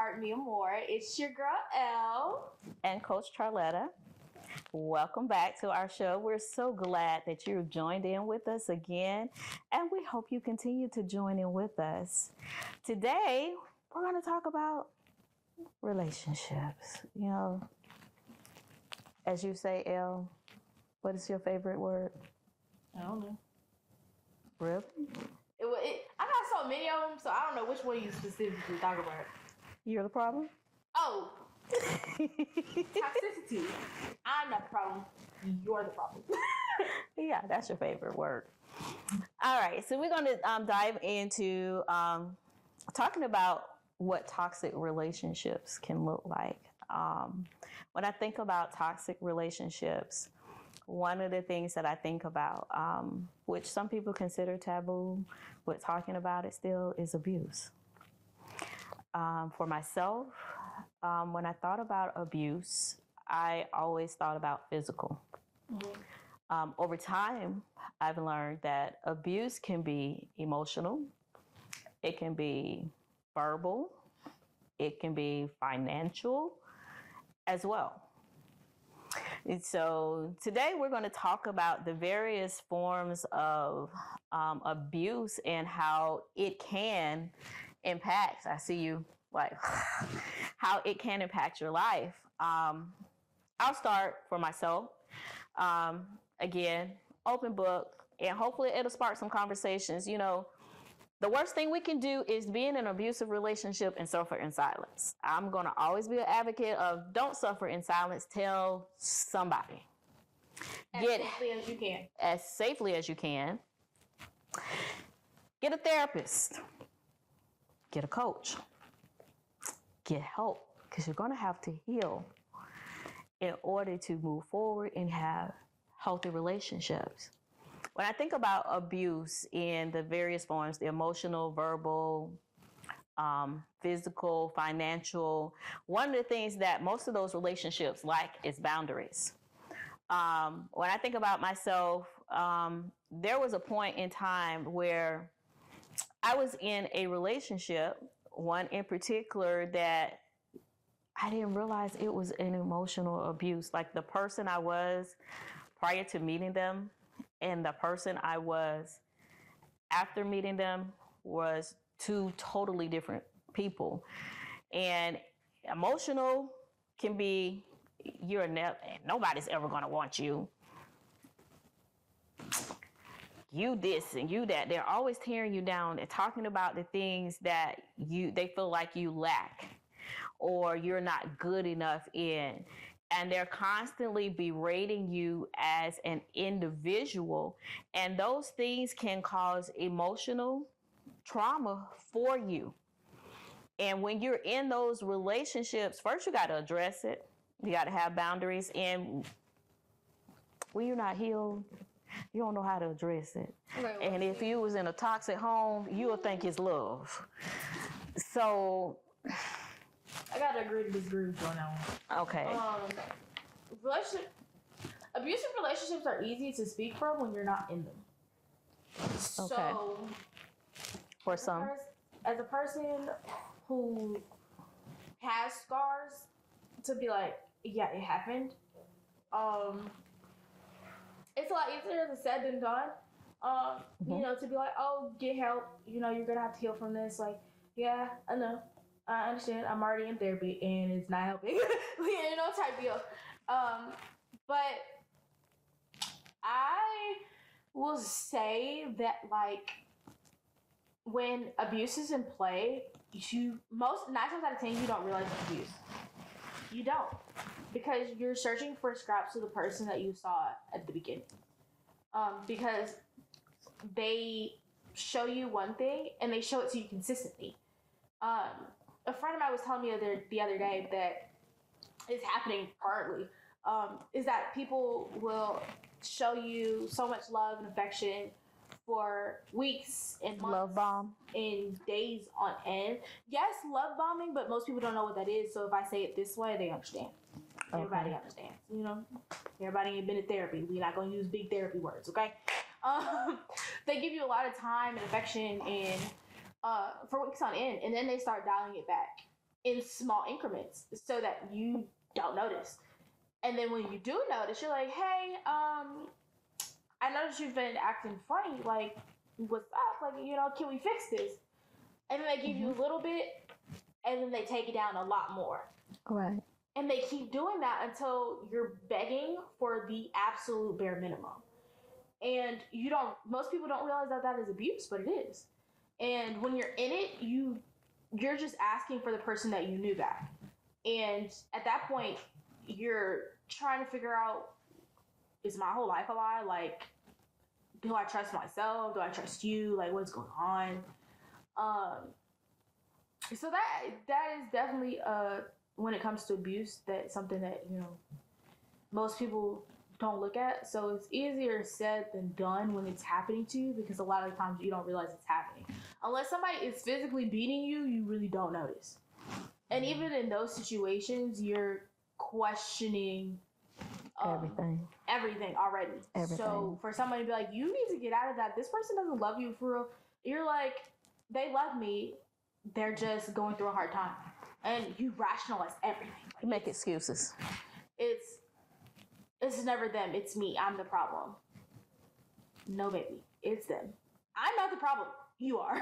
Heart Me More. It's your girl, Elle. And Coach Charletta. Welcome back to our show. We're so glad that you've joined in with us again, and we hope you continue to join in with us. Today, we're going to talk about relationships. You know, as you say, Elle, what is your favorite word? I don't know. Really? I got so many of them, so I don't know which one you specifically talk about. You're the problem? Oh, toxicity. I'm not the problem. You're the problem. Yeah, that's your favorite word. All right, so we're going to dive into talking about what toxic relationships can look like. When I think about toxic relationships, one of the things that I think about, which some people consider taboo, but talking about it still, is abuse. For myself, when I thought about abuse, I always thought about physical. Mm-hmm. Over time, I've learned that abuse can be emotional, it can be verbal, it can be financial as well. And so today we're going to talk about the various forms of abuse and how it can impact. I see you like how it can impact your life. I'll start for myself. Again, open book, and hopefully it'll spark some conversations. You know, the worst thing we can do is be in an abusive relationship and suffer in silence. I'm going to always be an advocate of don't suffer in silence. Tell somebody. As safely as you can. As safely as you can. Get a therapist. Get a coach. Get help, because you're going to have to heal in order to move forward and have healthy relationships. When I think about abuse in the various forms, the emotional, verbal, physical, financial, one of the things that most of those relationships lack is boundaries. When I think about myself, there was a point in time where I was in a relationship, one in particular, that I didn't realize it was an emotional abuse. Like the person I was prior to meeting them and the person I was after meeting them was two totally different people. And emotional can be, nobody's ever going to want you. You this and you that. They're always tearing you down and talking about the things that they feel like you lack or you're not good enough in. And they're constantly berating you as an individual. And those things can cause emotional trauma for you. And when you're in those relationships, first you got to address it. You got to have boundaries. And when you're not healed, you don't know how to address it. Right, and if you was in a toxic home, you'll think it's love. So I gotta agree to disagree with you on that one. Okay. Abusive relationships are easy to speak from when you're not in them. Okay. So, for some, as a person who has scars, to be like, yeah, it happened. It's a lot easier said than done. You know, to be like, oh, get help. You know, you're gonna have to heal from this. Like, yeah, I know. I understand. I'm already in therapy and it's not helping. You know, type deal. But I will say that, like, when abuse is in play, 9 times out of 10 you don't realize it's abuse. You don't, because you're searching for scraps of the person that you saw at the beginning. Because they show you one thing and they show it to you consistently. A friend of mine was telling me the other day that is happening currently, is that people will show you so much love and affection for weeks and months, love bomb, and days on end. Yes, love bombing, but most people don't know what that is. So if I say it this way, they understand. Okay. Everybody understands. You know, everybody ain't been in therapy. We're not going to use big therapy words, okay? They give you a lot of time and affection and for weeks on end, and then they start dialing it back. in small increments so that you don't notice. And then when you do notice, you're like, hey, I noticed you've been acting funny. Like, what's up? Like, can we fix this? And then they give you a little bit, and then they take it down a lot more. Right. And they keep doing that until you're begging for the absolute bare minimum. And most people don't realize that that is abuse, but it is. And when you're in it, you're just asking for the person that you knew back. And at that point, you're trying to figure out, is my whole life a lie? Like, do I trust myself? Do I trust you? Like, what's going on? So that is definitely when it comes to abuse, that's something that most people don't look at. So it's easier said than done when it's happening to you, because a lot of times you don't realize it's happening unless somebody is physically beating you. You really don't notice. And even in those situations, you're questioning everything already. So for somebody to be like, you need to get out of that, this person doesn't love you for real, you're like, they love me, they're just going through a hard time. And you rationalize everything. You make excuses. It's never them, it's me, I'm the problem. No, baby, it's them. I'm not the problem, you are.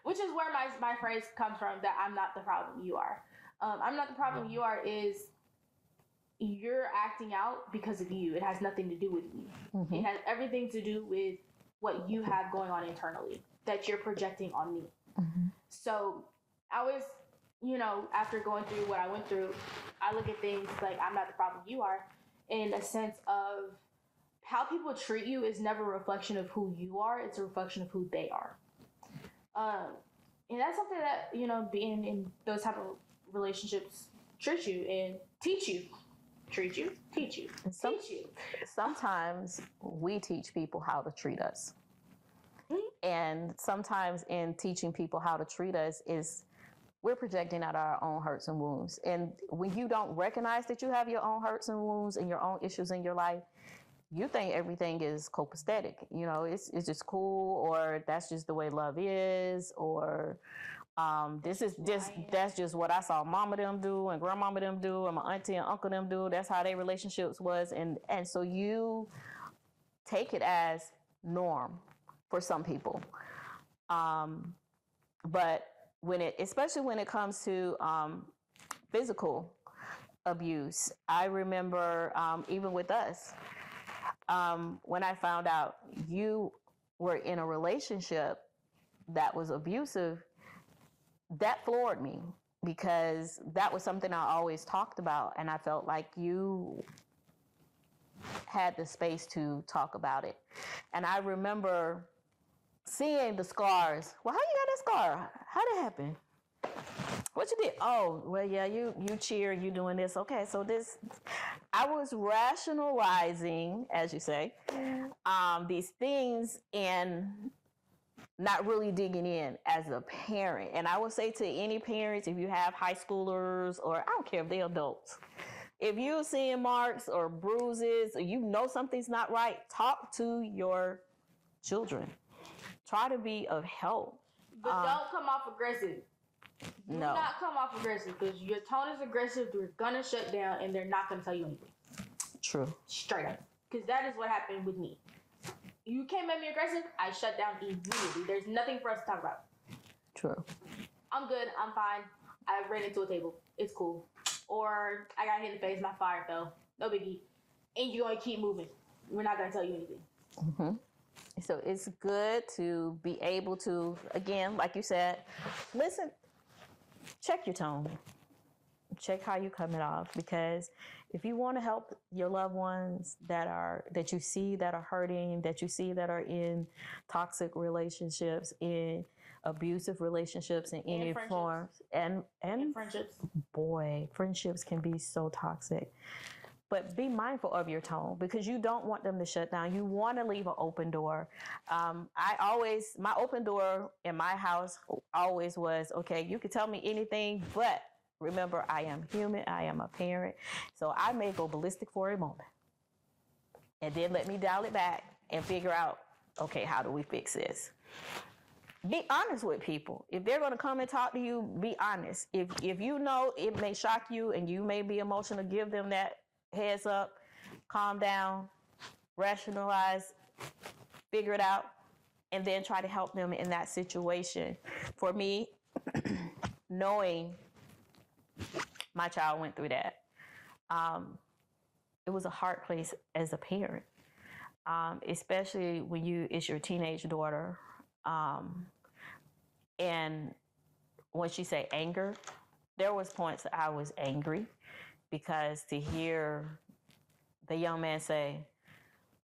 Which is where my phrase comes from, that I'm not the problem, you are. I'm not the problem, you are is, you're acting out because of you. It has nothing to do with me. Mm-hmm. It has everything to do with what you have going on internally that you're projecting on me. Mm-hmm. So I always, after going through what I went through, I look at things like, I'm not the problem, you are, in a sense of how people treat you is never a reflection of who you are. It's a reflection of who they are. And that's something that, being in those type of relationships treat you and teach you. Treat you, teach you, teach you. Sometimes we teach people how to treat us. Mm-hmm. And sometimes in teaching people how to treat us is we're projecting out our own hurts and wounds. And when you don't recognize that you have your own hurts and wounds and your own issues in your life, you think everything is copacetic. It's just cool, or that's just the way love is, or that's just what I saw mama them do and grandmama them do and my auntie and uncle them do. That's how their relationships was. And so you take it as norm for some people. But especially when it comes to physical abuse, I remember even with us, when I found out you were in a relationship that was abusive, that floored me, because that was something I always talked about, and I felt like you had the space to talk about it. And I remember seeing the scars. Well, how you got that scar? How did it happen? What you did? Oh, well, yeah, you cheer, you doing this. Okay, so I was rationalizing, as you say, these things and not really digging in as a parent. And I would say to any parents, if you have high schoolers, or I don't care if they're adults, if you're seeing marks or bruises, or something's not right, talk to your children. Try to be of help. But don't come off aggressive. Do not come off aggressive, because your tone is aggressive, they're gonna shut down and they're not gonna tell you anything. True. Straight up. Because that is what happened with me. You came at me aggressive, I shut down immediately. There's nothing for us to talk about. True. I'm good, I'm fine. I ran into a table. It's cool. Or I got hit in the face, my fire fell. No biggie. And you're gonna keep moving. We're not gonna tell you anything. Mm-hmm. So it's good to be able to, again, like you said, listen, check your tone. Check how you're coming off, because if you want to help your loved ones that you see that are hurting, that you see that are in toxic relationships, in abusive relationships in any form, and friendships. Boy, friendships can be so toxic. But be mindful of your tone, because you don't want them to shut down. You want to leave an open door. My open door in my house always was, okay, you can tell me anything, but remember, I am human. I am a parent. So I may go ballistic for a moment. And then let me dial it back and figure out, okay, how do we fix this? be honest with people. If they're going to come and talk to you, be honest. If you know it may shock you and you may be emotional, give them that heads up, calm down, rationalize, figure it out, and then try to help them in that situation. For me, knowing my child went through that, it was a hard place as a parent, especially when it's your teenage daughter. And when she say anger, there was points that I was angry because to hear the young man say,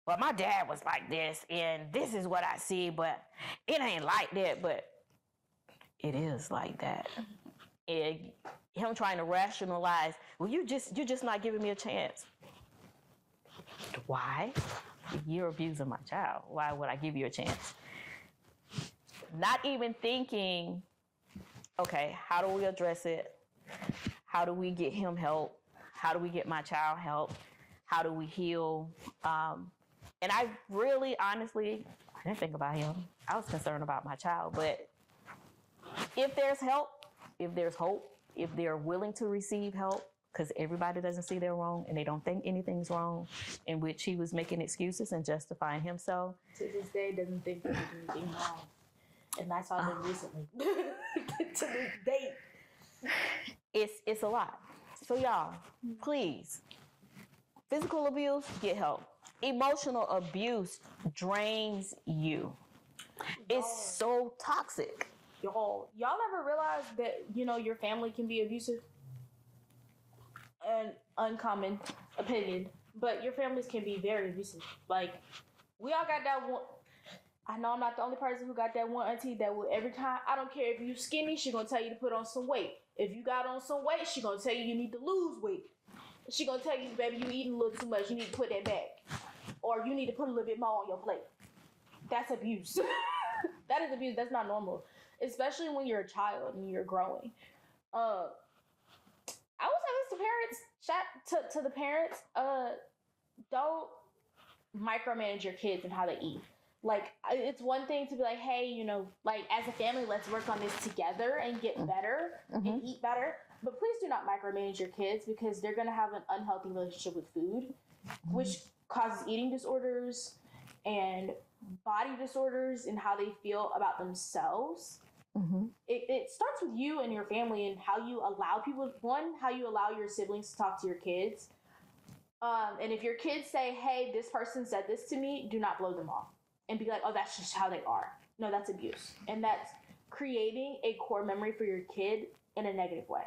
well, my dad was like this and this is what I see, but it ain't like that, but it is like that. And him trying to rationalize, well, you're just not giving me a chance. Why? You're abusing my child. Why would I give you a chance? Not even thinking, okay, how do we address it? How do we get him help? How do we get my child help? How do we heal? And I really, honestly, I didn't think about him. I was concerned about my child. But if there's help, if there's hope, if they're willing to receive help, because everybody doesn't see they're wrong and they don't think anything's wrong, in which he was making excuses and justifying himself. To this day, doesn't think there's anything wrong. And I saw them recently. To this date. It's a lot. So y'all, please, physical abuse, get help. Emotional abuse drains you. It's so toxic. Y'all ever realize that, your family can be abusive? An uncommon opinion, but your families can be very abusive. Like, we all got that one. I know I'm not the only person who got that one auntie that will every time, I don't care if you skinny, she gonna tell you to put on some weight. If you got on some weight, she gonna tell you need to lose weight. She gonna tell you, baby, you eating a little too much, you need to put that back. Or you need to put a little bit more on your plate. That's abuse. That is abuse. That's not normal. Especially when you're a child and you're growing. I would say this to parents, shout to the parents, don't micromanage your kids and how they eat. Like, it's one thing to be like, hey, like, as a family, let's work on this together and get better and eat better. But please do not micromanage your kids because they're going to have an unhealthy relationship with food, which causes eating disorders and body disorders and how they feel about themselves. It starts with you and your family and how you allow people, how you allow your siblings to talk to your kids. And if your kids say, hey, this person said this to me, do not blow them off and be like, oh, that's just how they are. No, that's abuse. And that's creating a core memory for your kid in a negative way.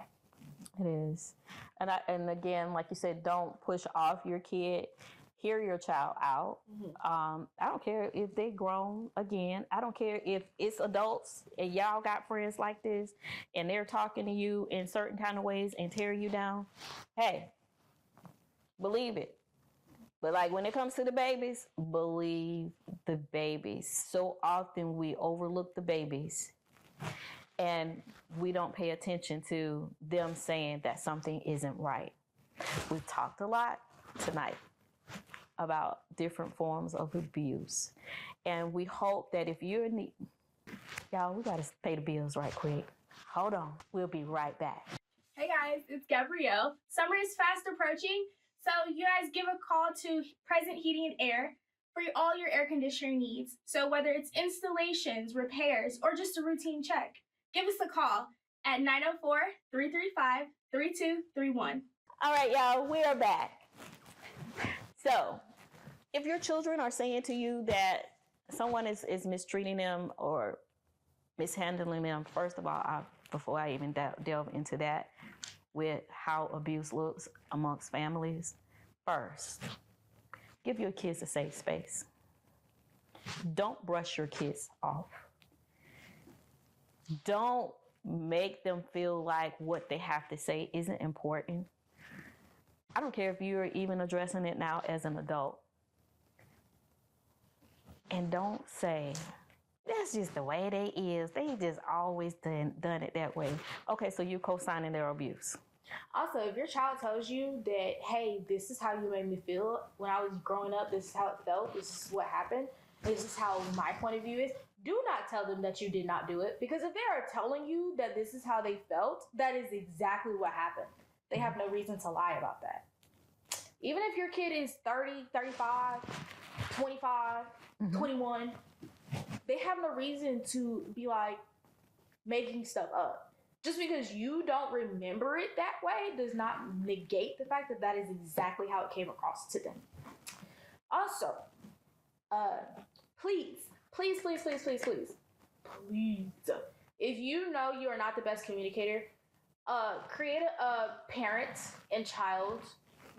It is. And again, like you said, don't push off your kid. Hear your child out. I don't care if they grown again. I don't care if it's adults and y'all got friends like this and they're talking to you in certain kind of ways and tear you down. Hey, believe it. But like when it comes to the babies, believe the babies. So often we overlook the babies and we don't pay attention to them saying that something isn't right. We've talked a lot tonight about different forms of abuse. And we hope that if you're in need, y'all, we got to pay the bills right quick. Hold on. We'll be right back. Hey guys, it's Gabrielle. Summer is fast approaching, so you guys give a call to Present Heating and Air for all your air conditioner needs. So whether it's installations, repairs, or just a routine check, give us a call at 904-335-3231. All right, y'all, we are back. So, if your children are saying to you that someone is mistreating them or mishandling them, first of all, before I even delve into that with how abuse looks amongst families, first, give your kids a safe space. Don't brush your kids off. Don't make them feel like what they have to say isn't important. I don't care if you're even addressing it now as an adult. And don't say, that's just the way they is. They just always done it that way. Okay, so you're co-signing their abuse. Also, if your child tells you that, hey, this is how you made me feel when I was growing up, this is how it felt, this is what happened, this is how my point of view is, do not tell them that you did not do it, because if they are telling you that this is how they felt, that is exactly what happened. They have no reason to lie about that. Even if your kid is 30, 35, 25, 21, they have no reason to be like making stuff up. Just because you don't remember it that way does not negate the fact that that is exactly how it came across to them. Also, please, if you know you are not the best communicator, create a parent and child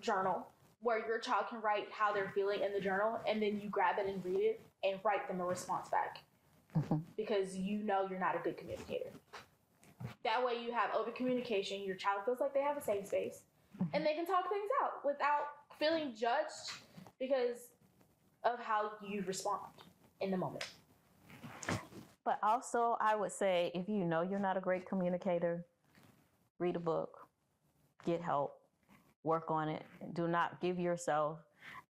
journal where your child can write how they're feeling in the journal, and then you grab it and read it and write them a response back. Because you know you're not a good communicator. That way you have open communication. Your child feels like they have a safe space, and they can talk things out without feeling judged because of how you respond in the moment. But also, I would say, if you know you're not a great communicator, read a book, get help, work on it. Do not give yourself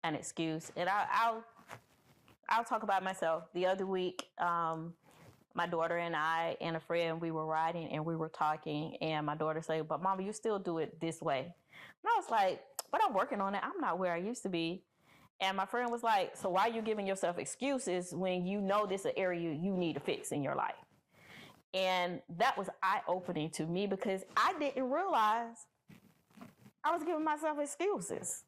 an excuse. And I'll talk about myself. The other week, my daughter and I and a friend, we were riding and we were talking, and my daughter said, "But Mama, you still do it this way." And I was like, "But I'm working on it. I'm not where I used to be." And my friend was like, "So why are you giving yourself excuses when you know this is an area you need to fix in your life?" And that was eye-opening to me, because I didn't realize I was giving myself excuses.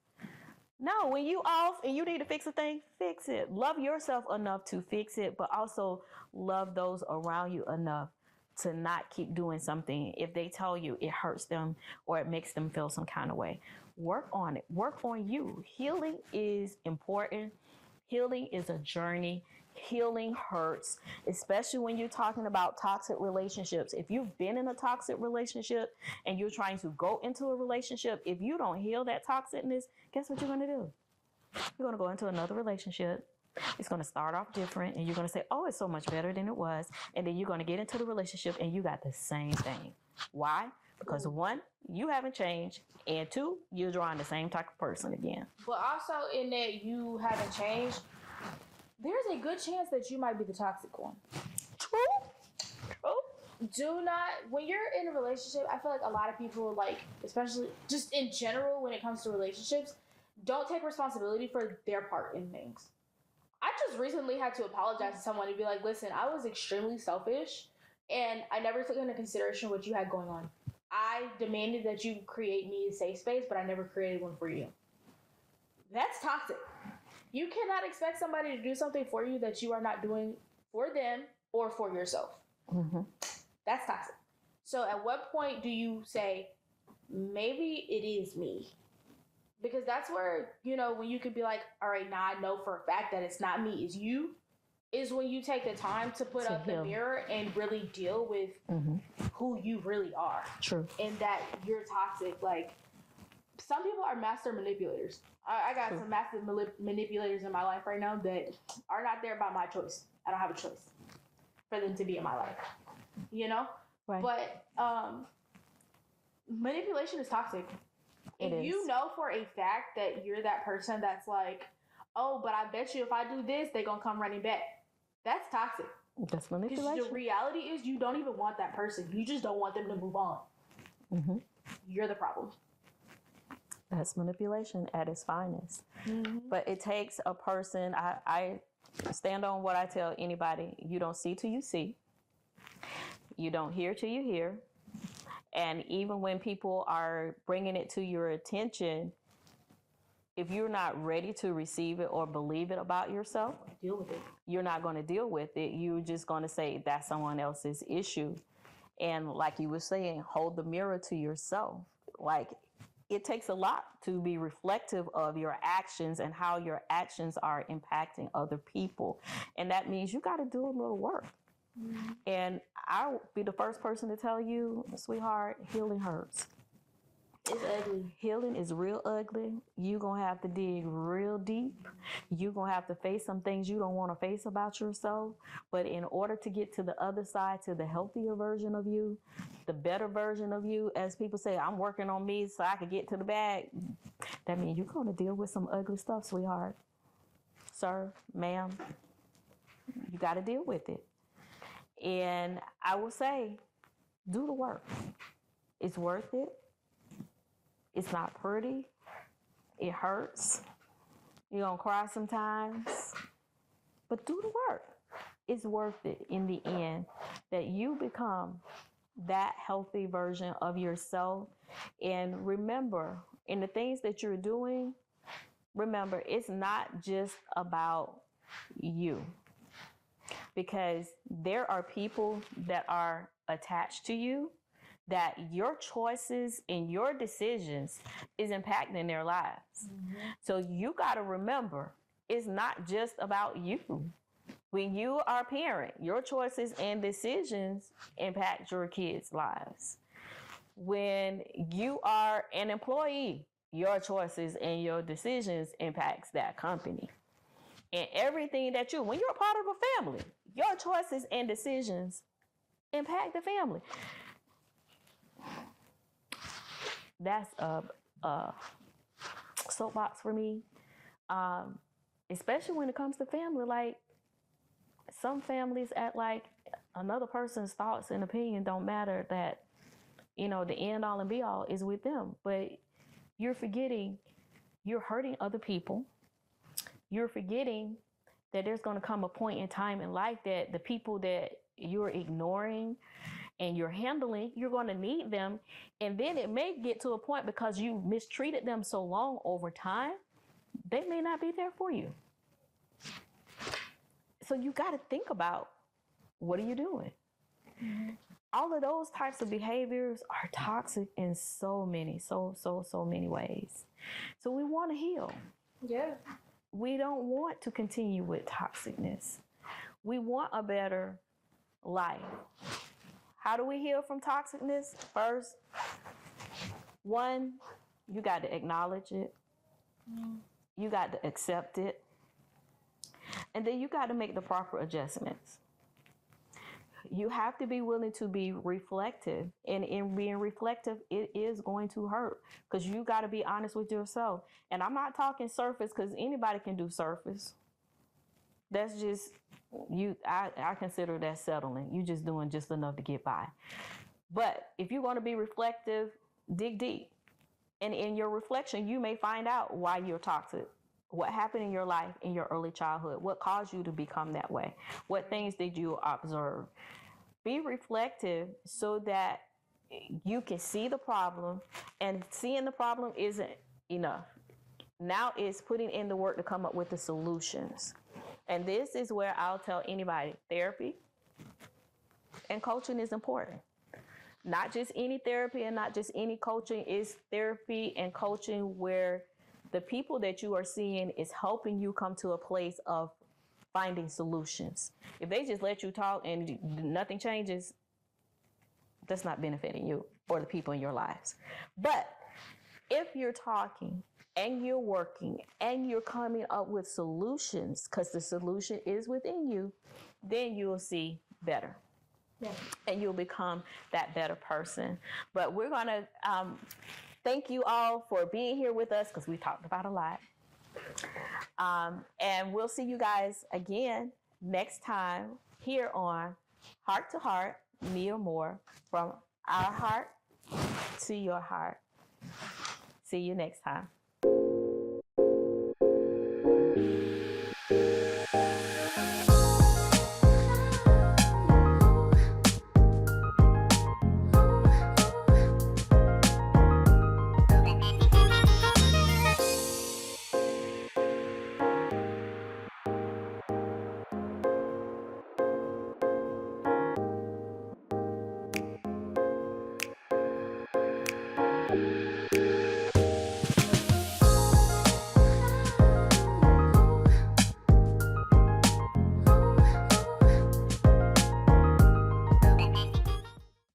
No, when you off and you need to fix a thing, fix it. Love yourself enough to fix it, but also love those around you enough to not keep doing something if they tell you it hurts them or it makes them feel some kind of way. Work on it. Work on you. Healing is important. Healing is a journey. Healing hurts, especially when you're talking about toxic relationships. If you've been in a toxic relationship and you're trying to go into a relationship, if you don't heal that toxicness, guess what you're going to do? You're going to go into another relationship. It's going to start off different, and you're going to say, "Oh, it's so much better than it was." And then you're going to get into the relationship and you got the same thing. Why? Because one, you haven't changed, and two, you're drawing the same type of person again. But also, in that you haven't changed, there's a good chance that you might be the toxic one. True. Do not, when you're in a relationship, I feel like a lot of people, like, especially just in general when it comes to relationships, don't take responsibility for their part in things. I just recently had to apologize to someone and be like, "Listen, I was extremely selfish and I never took into consideration what you had going on. I demanded that you create me a safe space, but I never created one for you." That's toxic. You cannot expect somebody to do something for you that you are not doing for them or for yourself. That's toxic. So at what point do you say, maybe it is me? Because that's where, you know, when you could be like, all right, now I know for a fact that it's not me, it's you, is when you take the time to put up the mirror and really deal with who you really are. True. And that you're toxic. Like, some people are master manipulators. I got some master manipulators in my life right now that are not there by my choice. I don't have a choice for them to be in my life, you know? Right. But manipulation is toxic. If you know for a fact that you're that person that's like, "Oh, but I bet you if I do this, they're going to come running back." That's toxic. That's manipulation. Because the reality is you don't even want that person. You just don't want them to move on. You're the problem. That's manipulation at its finest. But it takes a person. I stand on what I tell anybody. You don't see till you see. You don't hear till you hear. And even when people are bringing it to your attention, if you're not ready to receive it or believe it about yourself, deal with it. You're not going to deal with it. You're just going to say that's someone else's issue. And like you were saying, hold the mirror to yourself. Like, it takes a lot to be reflective of your actions and how your actions are impacting other people. And that means you got to do a little work. And I'll be the first person to tell you, sweetheart, healing hurts. It's ugly. Healing is real ugly. You're going to have to dig real deep. You're going to have to face some things you don't want to face about yourself. But in order to get to the other side, to the healthier version of you, the better version of you, as people say, I'm working on me so I can get to the bag. That means you're going to deal with some ugly stuff, sweetheart. Sir, ma'am, you got to deal with it. And I will say, do the work. It's worth it. It's not pretty. It hurts. You're going to cry sometimes. But do the work. It's worth it in the end that you become that healthy version of yourself. And remember, in the things that you're doing, remember, it's not just about you. Because there are people that are attached to you that your choices and your decisions is impacting their lives. So you got to remember, it's not just about you. When you are a parent, your choices and decisions impact your kids' lives. When you are an employee, your choices and your decisions impacts that company. And everything that when you're a part of a family, your choices and decisions impact the family. That's a soapbox for me, especially when it comes to family. Like, some families act like another person's thoughts and opinion don't matter, that, the end all and be all is with them. But you're forgetting, you're hurting other people. You're forgetting that there's going to come a point in time in life that the people that you're ignoring and you're handling, you're going to need them. And then it may get to a point, because you mistreated them so long over time, they may not be there for you. So you got to think about, what are you doing? Mm-hmm. All of those types of behaviors are toxic in so many ways. So we want to heal. Yeah. We don't want to continue with toxicness. We want a better life. How do we heal from toxicness? First, one, you got to acknowledge it. You got to accept it. And then you got to make the proper adjustments. You have to be willing to be reflective. And in being reflective, it is going to hurt, because you got to be honest with yourself. And I'm not talking surface, because anybody can do surface. That's just you. I consider that settling. You just doing just enough to get by. But if you're going to be reflective, dig deep. And in your reflection, you may find out why you're toxic. What happened in your life in your early childhood? What caused you to become that way? What things did you observe? Be reflective so that you can see the problem, and seeing the problem isn't enough. Now it's putting in the work to come up with the solutions. And this is where I'll tell anybody, therapy and coaching is important. Not just any therapy and not just any coaching. Is therapy and coaching where the people that you are seeing is helping you come to a place of finding solutions. If they just let you talk and nothing changes, that's not benefiting you or the people in your lives. But if you're talking and you're working and you're coming up with solutions, because the solution is within you, then you'll see better. Yeah. And you'll become that better person. But we're going to thank you all for being here with us, because we talked about a lot. And we'll see you guys again next time here on Heart to Heart, Me or More, from our heart to your heart. See you next time.